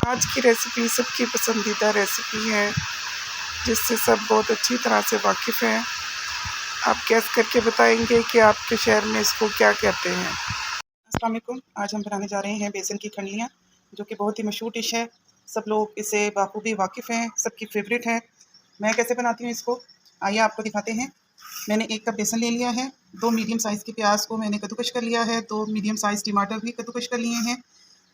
आज की रेसिपी सबकी पसंदीदा रेसिपी है जिससे सब बहुत अच्छी तरह से वाकिफ़ हैं। आप गैस करके बताएंगे कि आपके शहर में इसको क्या कहते हैं। अस्सलाम वालेकुम। आज हम बनाने जा रहे हैं बेसन की खंडलियाँ, जो कि बहुत ही मशहूर डिश है। सब लोग इससे बाखूबी वाकिफ़ हैं, सबकी फेवरेट है। मैं कैसे बनाती हूँ इसको, आइए आपको दिखाते हैं। मैंने 1 कप बेसन ले लिया है। 2 मीडियम साइज़ के प्याज को मैंने कद्दूकश कर लिया है। 2 मीडियम साइज़ टमाटर भी कद्दूकश कर लिए हैं।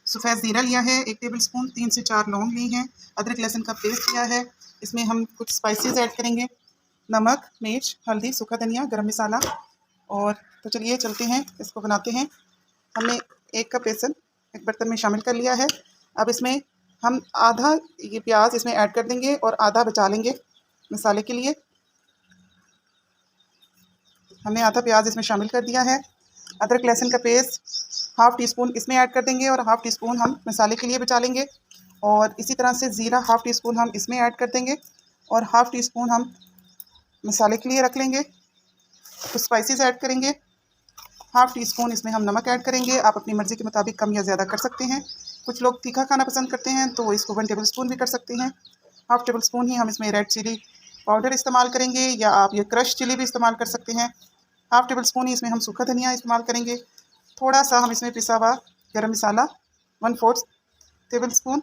सफ़ेद ज़ीरा लिया है 1 टेबलस्पून, 3 से 4 लौंग ली हैं, अदरक लहसुन का पेस्ट लिया है। इसमें हम कुछ स्पाइसेस ऐड करेंगे, नमक, मिर्च, हल्दी, सूखा धनिया, गरम मसाला। और तो चलिए चलते हैं, इसको बनाते हैं। हमने 1 कप बेसन एक बर्तन में शामिल कर लिया है। अब इसमें हम आधा ये प्याज इसमें ऐड कर देंगे और आधा बचा लेंगे मसाले के लिए। हमने आधा प्याज इसमें शामिल कर दिया है। अदरक लहसुन का पेस्ट हाफ़ टी स्पून इसमें ऐड कर देंगे और हाफ़ टी स्पून हम मसाले के लिए बचा लेंगे। और इसी तरह से ज़ीरा हाफ़ टी स्पून हम इसमें ऐड कर देंगे और हाफ़ टी स्पून हम मसाले के लिए रख लेंगे। तो स्पाइसेस ऐड करेंगे, हाफ़ टी स्पून इसमें हम नमक ऐड करेंगे। आप अपनी मर्ज़ी के मुताबिक कम या ज़्यादा कर सकते हैं। कुछ लोग तीखा खाना पसंद करते हैं तो इसको 1 टेबल स्पून भी कर सकते हैं। हाफ़ टेबल स्पून ही हम इसमें रेड चिली पाउडर इस्तेमाल करेंगे, या आप ये क्रश चिली भी इस्तेमाल कर सकते हैं। हाफ़ टेबल स्पून ही इसमें हम सूखा धनिया इस्तेमाल करेंगे। थोड़ा सा हम इसमें पिसा हुआ गरम मसाला 1/4 टेबल स्पून।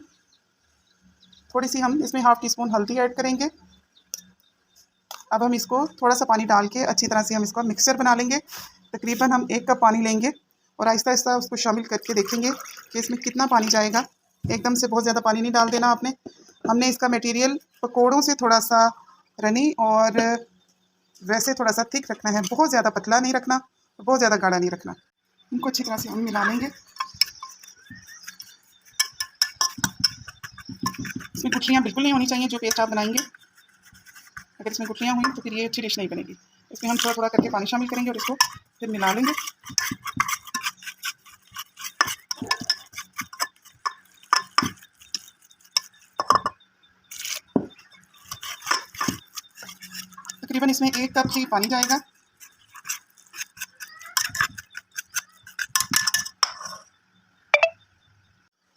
थोड़ी सी हम इसमें हाफ़ टी स्पून हल्दी ऐड करेंगे। अब हम इसको थोड़ा सा पानी डाल के अच्छी तरह से हम इसका मिक्सचर बना लेंगे। तकरीबन हम 1 कप पानी लेंगे और आहिस्ता आहिस्ता उसको शामिल करके देखेंगे कि इसमें कितना पानी जाएगा। एकदम से बहुत ज़्यादा पानी नहीं डाल देना आपने। हमने इसका मटेरियल पकौड़ों से थोड़ा सा रनी और वैसे थोड़ा सा थिक रखना है, बहुत ज़्यादा पतला नहीं रखना, बहुत ज़्यादा गाढ़ा नहीं रखना। इनको अच्छी तरह से हम मिला लेंगे। इसमें गुठलियाँ बिल्कुल नहीं होनी चाहिए जो पेस्ट आप बनाएंगे। अगर इसमें गुठलियाँ हुई तो फिर ये अच्छी डिश नहीं बनेगी। इसमें हम थोड़ा थोड़ा करके पानी शामिल करेंगे और इसको फिर मिला लेंगे। तकरीबन इसमें 1 कप ही पानी जाएगा।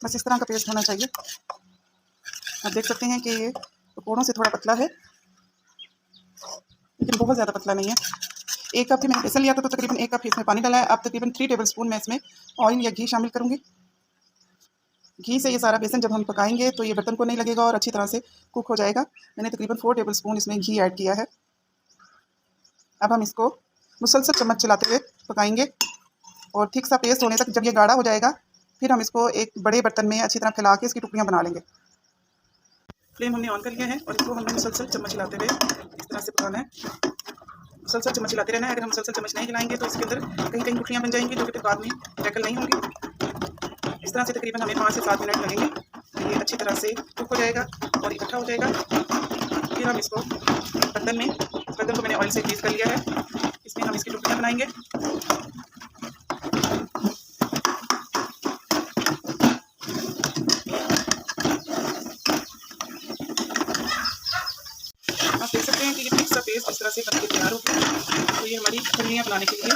बस इस तरह का पेस्ट होना चाहिए। आप देख सकते हैं कि ये पकौड़ों से थोड़ा पतला है, लेकिन बहुत ज़्यादा पतला नहीं है। 1 कप ही मैंने बेसन लिया था तो तकरीबन 1 कप इसमें पानी डाला है। अब तकरीबन 3 टेबल स्पून मैं इसमें ऑयल या घी शामिल करूँगी। घी से ये सारा बेसन जब हम पकाएंगे तो ये बर्तन को नहीं लगेगा और अच्छी तरह से कुक हो जाएगा। मैंने तकरीबन 4 टेबल स्पून इसमें घी ऐड किया है। अब हम इसको मुसलसल चम्मच चलाते हुए पकाएंगे और ठीक सा पेस्ट होने तक। जब ये गाढ़ा हो जाएगा फिर हम इसको एक बड़े बर्तन में अच्छी तरह फैला के इसकी टुकड़ियाँ बना लेंगे। फ्लेम हमने ऑन कर लिया है और इसको हमने मुसलसल चम्मच हिलाते हुए इस तरह से पकाना है। मुसलसल चम्मच हिलाते रहना है। अगर हम मुसलसल चम्मच नहीं हिलाएंगे तो इसके अंदर कहीं कहीं गुठलियाँ बन जाएंगी जो कि फिर बाद में टैकल नहीं होंगी। इस तरह से तकरीबन हमें 5 से 7 मिनट लगेंगे। ये अच्छी तरह से कुक हो जाएगा और इकट्ठा हो जाएगा। फिर हम इसको बर्तन को मैंने ऑयल से ग्रीस कर लिया है, इसमें हम इसकी टुकड़ियाँ बनाएंगे। आप देख सकते हैं कि ये मिक्स सा पेस्ट इस तरह से बन के तैयार हो गया। तो ये हमारी खंडलियाँ बनाने के लिए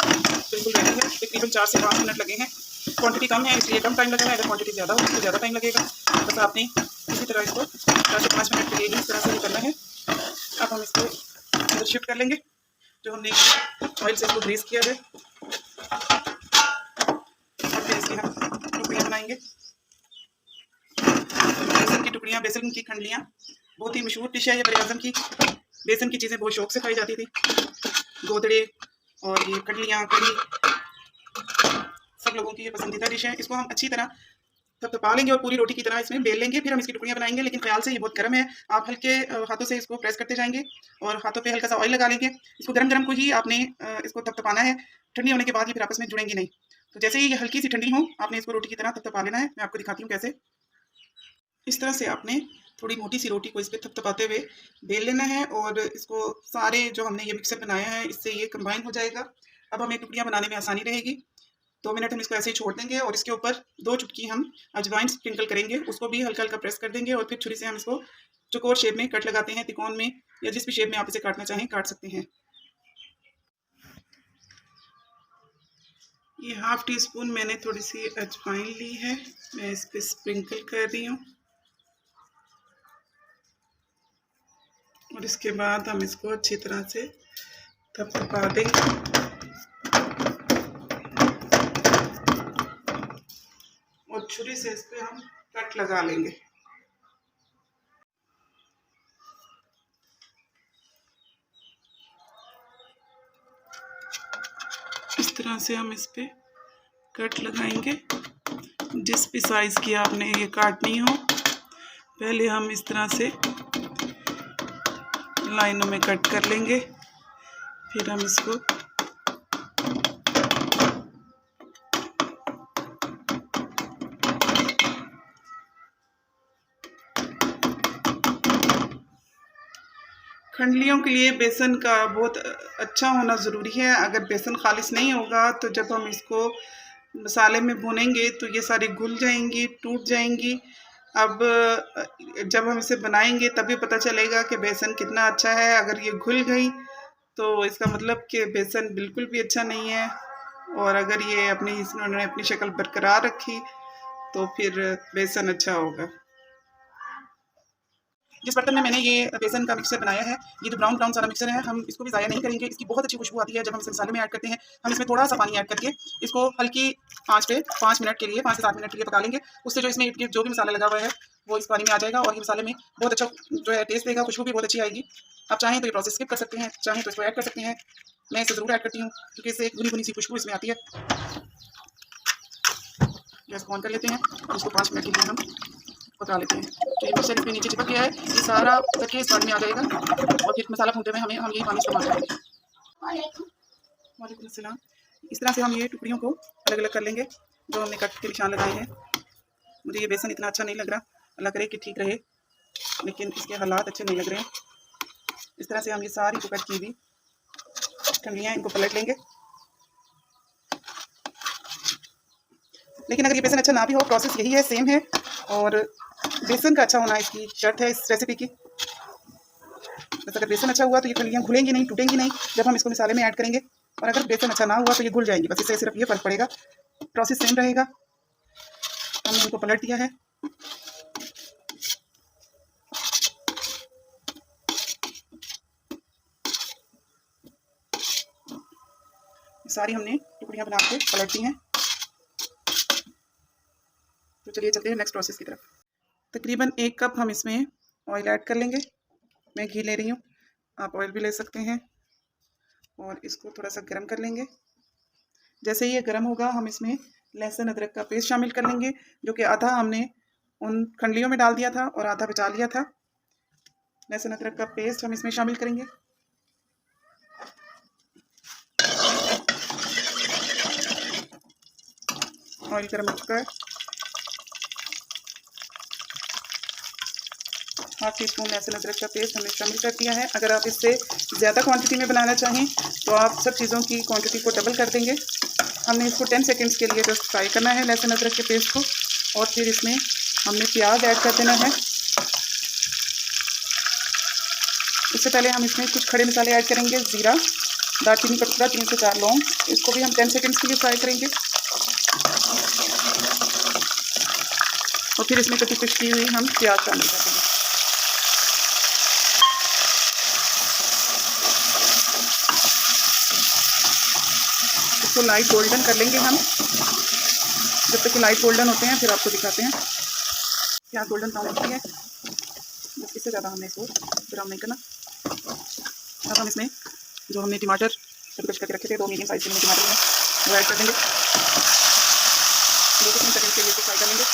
बिल्कुल रेडी है। तकरीबन 4 से 5 मिनट लगे हैं। क्वांटिटी कम है इसलिए कम टाइम लगा है, अगर क्वांटिटी ज़्यादा होगी तो ज़्यादा टाइम लगेगा। बस आपने इसी तरह इसको 4 से 5 मिनट के लिए इस तरह से करना है। अब हम इसको इधर शिफ्ट कर लेंगे जो हमने ऑयल से इसको ग्रीस किया है, और फिर इसकी हम टुकड़ियाँ बनाएंगे। बेसन की टुकड़ियाँ, बेसन की खंडलियाँ बहुत ही मशहूर डिश है। ये बड़े आज़म की बेसन की चीज़ें बहुत शौक से खाई जाती थी। गोदड़े और ये खंडलियाँ, कढ़ी, सब लोगों की ये पसंदीदा डिश है। इसको हम अच्छी तरह थपथपा लेंगे और पूरी रोटी की तरह इसमें बेल लेंगे। फिर हम इसकी टुकड़ियाँ बनाएंगे, लेकिन ख्याल से ये बहुत गर्म है। आप हल्के हाथों से इसको प्रेस करते जाएंगे और हाथों पे हल्का सा ऑयल लगा लेंगे। इसको गरम गरम को ही आपने इसको थपथपाना है। ठंडी होने के बाद ये फिर आपस में जुड़ेंगी नहीं। तो जैसे ही ये हल्की सी ठंडी हो आपने इसको रोटी की तरह थपथपा लेना है। मैं आपको दिखाती हूँ कैसे। इस तरह से आपने थोड़ी मोटी सी रोटी को इस पर थपथपाते हुए बेल लेना है और इसको सारे जो हमने ये मिक्सर बनाया है इससे ये कंबाइन हो जाएगा। अब हमें टुकड़ियाँ बनाने में आसानी रहेगी। 2 मिनट हम इसको ऐसे ही छोड़ देंगे और इसके ऊपर 2 चुटकी हम अजवाइन स्प्रिंकल करेंगे। उसको भी हल्का हल्का प्रेस कर देंगे और फिर छुरी से हम इसको चौकोर शेप में कट लगाते हैं, तिकोन में या जिस भी शेप में आप इसे काटना चाहें काट सकते हैं। ये हाफ़ टी स्पून मैंने थोड़ी सी अजवाइन ली है, मैं इस पर स्प्रिंकल कर रही हूँ। और इसके बाद हम इसको अच्छी तरह से थपथपा देंगे और छुरी से इस पे हम कट लगा लेंगे। इस तरह से हम इस पे कट लगाएंगे। जिस भी साइज़ की आपने ये काटनी हो, पहले हम इस तरह से लाइनों में कट कर लेंगे, फिर हम इसको खंडलियों के लिए बेसन का बहुत अच्छा होना ज़रूरी है। अगर बेसन खालिश नहीं होगा तो जब हम इसको मसाले में भूनेंगे तो ये सारी घुल जाएंगी, टूट जाएंगी। अब जब हम इसे बनाएंगे तभी पता चलेगा कि बेसन कितना अच्छा है। अगर ये घुल गई तो इसका मतलब कि बेसन बिल्कुल भी अच्छा नहीं है, और अगर ये इन्होंने अपनी शक्ल बरकरार रखी तो फिर बेसन अच्छा होगा। जिस बर्तन में मैंने ये बेसन का मिक्सर बनाया है, ये जो ब्राउन ब्राउन सारा मिक्सर है, हम इसको भी ज़ाया नहीं करेंगे। इसकी बहुत अच्छी खुशबू आती है जब हम इसे मसाले में ऐड करते हैं। हम इसमें थोड़ा सा पानी ऐड करके इसको हल्की आंच पे 5 मिनट के लिए 5 से 7 मिनट के लिए पका लेंगे। उससे जो इसमें जो भी मसाला लगा हुआ है वो इस पानी में आ जाएगा और ये मसाले में बहुत अच्छा जो है टेस्ट देगा, खुशबू भी बहुत अच्छी आएगी। आप चाहें तो ये प्रोसेस स्किप कर सकते हैं, चाहें तो इसको ऐड कर सकते हैं। मैं इसे ज़रूर ऐड करती हूँ क्योंकि इससे एक बुनी सी खुशबू इसमें आती है। गैस को ऑन कर लेते हैं और इसको 5 मिनट के लिए हम पका लेते हैं। तो ये मिक्सर इसमें नीचे चिपक गया है, ये सारा करके इस पानी में आ जाएगा और फिर मसाला भूनते हुए हम यही पानी इस्तेमाल करेंगे। वालेकुम अस्सलाम। इस तरह से हम ये टुकड़ियों को अलग अलग कर लेंगे जो हमने कट के निशान लगाए हैं। मुझे ये बेसन इतना अच्छा नहीं लग रहा, अल्लाह करे कि ठीक रहे, लेकिन इसके हालात अच्छे नहीं लग रहे हैं। इस तरह से हम ये सारी जो कट की हुई ठंडियाँ इनको पलट लेंगे। लेकिन अगर ये बेसन अच्छा ना भी हो, प्रोसेस यही है, सेम है, और बेसन का अच्छा होना इसकी शर्त है इस रेसिपी की। बस अगर बेसन अच्छा हुआ तो ये फलियाँ घुलेंगी नहीं, टूटेंगी नहीं जब हम इसको मसाले में ऐड करेंगे, और अगर बेसन अच्छा ना हुआ तो ये घुल जाएंगी। बस इससे सिर्फ ये फ़र्क पड़ेगा, प्रोसेस सेम रहेगा। हमने इनको पलट दिया है। सारी हमने टुकड़ियाँ बना के पलट दी हैं। तो चलिए चलते हैं नेक्स्ट प्रोसेस की तरफ। तकरीबन 1 कप हम इसमें ऑयल ऐड कर लेंगे। मैं घी ले रही हूँ, आप ऑयल भी ले सकते हैं, और इसको थोड़ा सा गर्म कर लेंगे। जैसे ये गर्म होगा हम इसमें लहसुन अदरक का पेस्ट शामिल कर लेंगे, जो कि आधा हमने उन खंडलियों में डाल दिया था और आधा बचा लिया था। लहसुन अदरक का पेस्ट हम इसमें शामिल करेंगे। ऑयल गर्म हो चुका है। 1/2 टीस्पून लहसुन अदरक का पेस्ट हमने शामिल कर दिया है। अगर आप इससे ज़्यादा क्वांटिटी में बनाना चाहें तो आप सब चीज़ों की क्वांटिटी को डबल कर देंगे। हमने इसको 10 सेकंड्स के लिए जस्ट फ्राई करना है लहसुन अदरक के पेस्ट को, और फिर इसमें हमने प्याज ऐड कर देना है। इससे पहले हम इसमें कुछ खड़े मसाले ऐड करेंगे। ज़ीरा, दालचीनी का टुकड़ा, 3 से 4 लौंग, इसको भी हम 10 सेकंड्स के लिए फ्राई करेंगे। और फिर इसमें कटी पिसी हुई हम प्याज शामिल कर देंगे। इसको लाइट गोल्डन कर लेंगे हम। जब तक कि लाइट गोल्डन होते हैं फिर आपको दिखाते हैं। प्याज गोल्डन ब्राउन होती है, बस इससे ज़्यादा हमने इसको ब्राउन नहीं करना। अब हम इसमें जो हमने टमाटर कट करके रखे थे, 2 मीडियम साइज़ के टमाटर हैं, वो ऐड कर देंगे। 2 से 3 सेकंड के लिए इसको फ्राई कर लेंगे,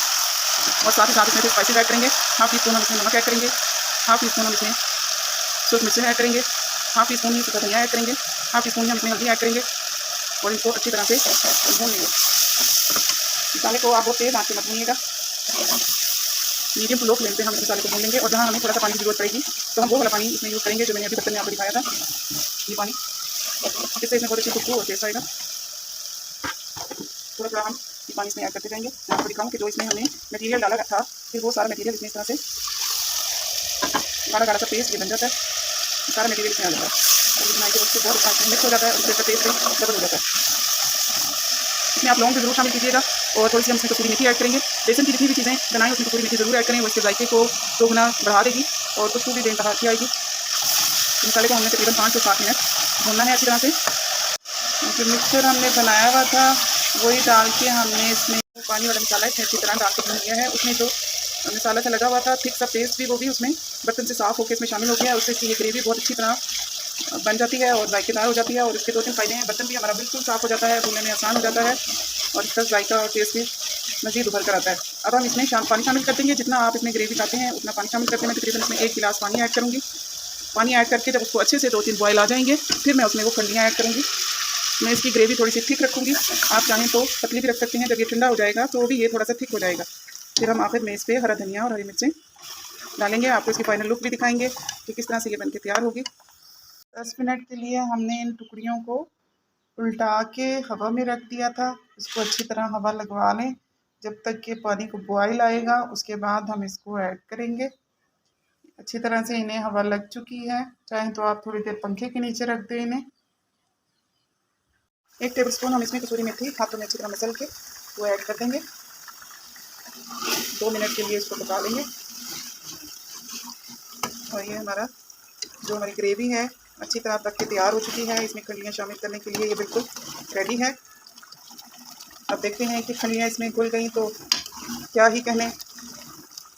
और साथ ही साथ इसमें स्पाइसेस ऐड करेंगे। 1/2 टीस्पून हम इसमें नमक ऐड करेंगे, 1/2 टीस्पून हम इसमें सूख मिर्चें ऐड करेंगे, 1/2 टीस्पून ही सूखा धनिया ऐड करेंगे, 1/2 टीस्पून हम इसमें हल्दी ऐड करेंगे, और इनको अच्छी तरह से भून लेंगे। मसाले को आप बहुत तेज़ आंच पे मत भूनिएगा, मीडियम टू लो फ्लेम पे हम मसाले को भून लेंगे। और जहाँ हमें थोड़ा सा पानी की जरूरत पड़ेगी तो हम वो वाला पानी इसमें यूज़ करेंगे जो मैंने अभी बर्तन में आपको दिखाया था, ये पानी। इससे इसमें बहुत अच्छी खुशबू और टेस्ट आएगा। थोड़ा थोड़ा हम ये पानी इसमें ऐड करते जाएंगे। मैं आपको दिखाऊँ कि जो इसमें हमने मटीरियल डाला था, फिर वो सारा मटीरियल इसमें इस तरह से गाढ़ा गाढ़ा सा पेस्ट ये बन जाता है। सारा मटीरियल इसमें आ जाता है और बनाई के वक्त बहुत अच्छा मिक्स हो जाता है, उससे टेस्ट डबल हो जाता है। इसमें आप लौंग भी जरूर शामिल कीजिएगा, और थोड़ी सी हम इसमें कसूरी मेथी ऐड करेंगे। बेसन की जितनी भी चीज़ें बनाएं उसमें कसूरी मेथी जरूर ऐड करें, वो इसके जायके को 2 गुना बढ़ा देगी और खुशबू भी बेइंतहा अच्छी आएगी। मसाले को हमने तकरीबन 5 से 7 मिनट भूनना है अच्छी तरह से। जो मिक्सचर हमने बनाया हुआ था वही डाल के हमने इसमें पानी वाला मसाला अच्छी तरह डाल के भून लिया है। उसमें जो मसाला सा लगा हुआ था थिक सा पेस्ट भी वो भी उसमें बर्तन से साफ़ होकर इसमें शामिल हो गया है। उससे ये ग्रेवी बहुत अच्छी तरह बन जाती है और जायकेदार हो जाती है। और इसके 2-3 फ़ायदे हैं, बर्तन भी हमारा बिल्कुल साफ़ हो जाता है, भूनने में आसान हो जाता है और इसका जायका और टेस्ट भी मज़ीद उभर कर आता है। अब हम इसमें पानी शामिल कर देंगे। जितना आप इसमें ग्रेवी खाते हैं उतना पानी शामिल करते हैं। मैं तकरीबन इसमें 1 गिलास पानी ऐड करूँगी। पानी ऐड करके जब उसको अच्छे से 2-3 बॉयल आ जाएंगे फिर मैं उसमें वो खंडियाँ ऐड करूँगी। मैं इसकी ग्रेवी थोड़ी सी थिक रखूँगी, आप चाहें तो पतली भी रख सकते हैं। जब ये ठंडा हो जाएगा तो भी ये थोड़ा सा थिक हो जाएगा। फिर हम आखिर में इस पर हरा धनिया और हरी मिर्चें डालेंगे। आपको इसकी फाइनल लुक भी दिखाएंगे कि किस तरह से ये बनके तैयार होगी। 10 मिनट के लिए हमने इन टुकड़ियों को उल्टा के हवा में रख दिया था। इसको अच्छी तरह हवा लगवा लें जब तक कि पानी को बॉयल आएगा। उसके बाद हम इसको ऐड करेंगे। अच्छी तरह से इन्हें हवा लग चुकी है। चाहें तो आप थोड़ी देर पंखे के नीचे रख दें इन्हें। 1 टेबलस्पून हम इसमें कसूरी मेथी हाथों में अच्छी तरह मसल के वो ऐड कर देंगे। 2 मिनट के लिए इसको पका लेंगे। और ये हमारी ग्रेवी है अच्छी तरह पक के तैयार हो चुकी है। इसमें खंडियाँ शामिल करने के लिए ये बिल्कुल रेडी है। अब देखते हैं कि खंडियाँ इसमें घुल गई तो क्या ही कहने,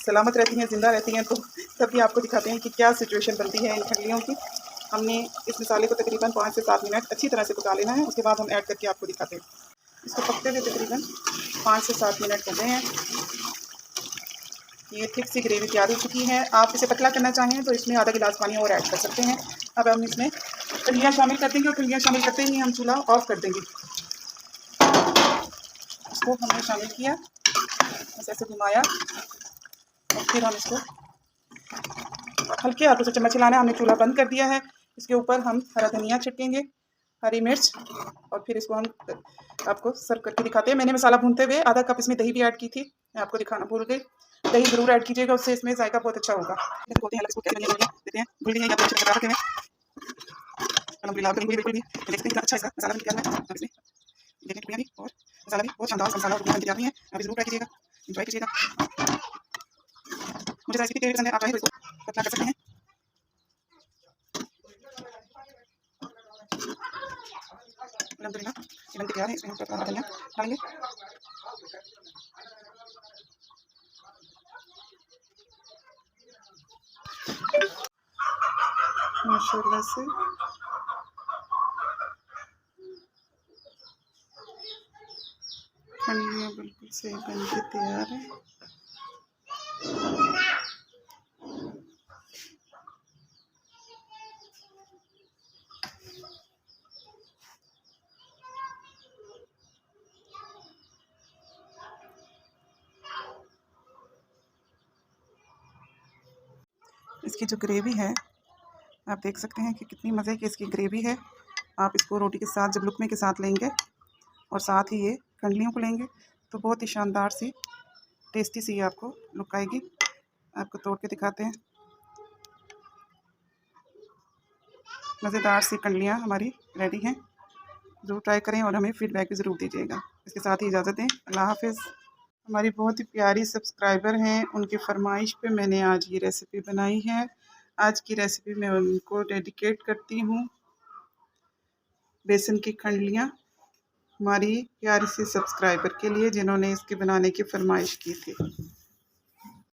सलामत रहती हैं, ज़िंदा रहती हैं। तो तभी आपको दिखाते हैं कि क्या सिचुएशन बनती है इन खंडियों की। हमने इस मसाले को तकरीबन 5 से 7 मिनट अच्छी तरह से पका लेना है। उसके बाद हम ऐड करके आपको दिखाते हैं। इसको पकते हुए तकरीबन 5 से 7 मिनट हो गए हैं। ये थिक सी ग्रेवी तैयार हो चुकी है। आप इसे पतला करना चाहें तो इसमें आधा गिलास पानी और ऐड कर सकते हैं। अब हम इसमें खंडियाँ शामिल कर देंगे और खंडियाँ शामिल करते ही हम चूल्हा ऑफ कर देंगे। इसको हमने शामिल किया, बस ऐसे घुमाया और फिर हम इसको हल्के हाथों से चम्मच चलाना है। हमने चूल्हा बंद कर दिया है। इसके ऊपर हम हरा धनिया छिड़केंगे, हरी मिर्च, और फिर इसको हम आपको सर्व करके दिखाते हैं। मैंने मसाला भूनते हुए आधा कप इसमें दही भी ऐड की थी, मैं आपको दिखाना भूल गई। दही ज़रूर ऐड कीजिएगा, उससे इसमें जायका बहुत अच्छा होगा। बोलते हैं इसको क्या देते हैं, भूल गई या तो रखे हैं अलहमदुलिल्लाह बिल्कुल भी देखते हैं अच्छा इसका मसाला भी तैयार है। अब इसमें देखें टुकड़ियाँ भी और मसाला भी बहुत शानदार मसाला और तैयार है। आप ज़रूर ट्राई कीजिएगा, एंजॉय कीजिएगा। मुझे रेसिपी कैसी पसंद है, आप चाहें तो इसको पतला कर सकते हैं। अलहमदुलिल्लाह ये बनके तैयार है। इसमें हम हरा धनिया डालेंगे। माशाल्लाह से खंडियाँ बिल्कुल सही बन के तैयार है। इसकी जो ग्रेवी है आप देख सकते हैं कि कितनी मज़े की इसकी ग्रेवी है। आप इसको रोटी के साथ जब लुकमे के साथ लेंगे और साथ ही ये खंडलियों को लेंगे तो बहुत ही शानदार सी टेस्टी सी आपको लुक आएगी। आपको तोड़ के दिखाते हैं। मज़ेदार सी कंडलियाँ हमारी रेडी हैं। ज़रूर ट्राई करें और हमें फीडबैक भी ज़रूर दीजिएगा। इसके साथ ही इजाज़त दें, अल्लाह हाफ़िज़। हमारी बहुत ही प्यारी सब्सक्राइबर हैं, उनकी फरमाइश पे मैंने आज ये रेसिपी बनाई है। आज की रेसिपी मैं उनको डेडिकेट करती हूँ। बेसन की खंडलियाँ हमारी प्यारी सी सब्सक्राइबर के लिए जिन्होंने इसके बनाने की फरमाइश की थी।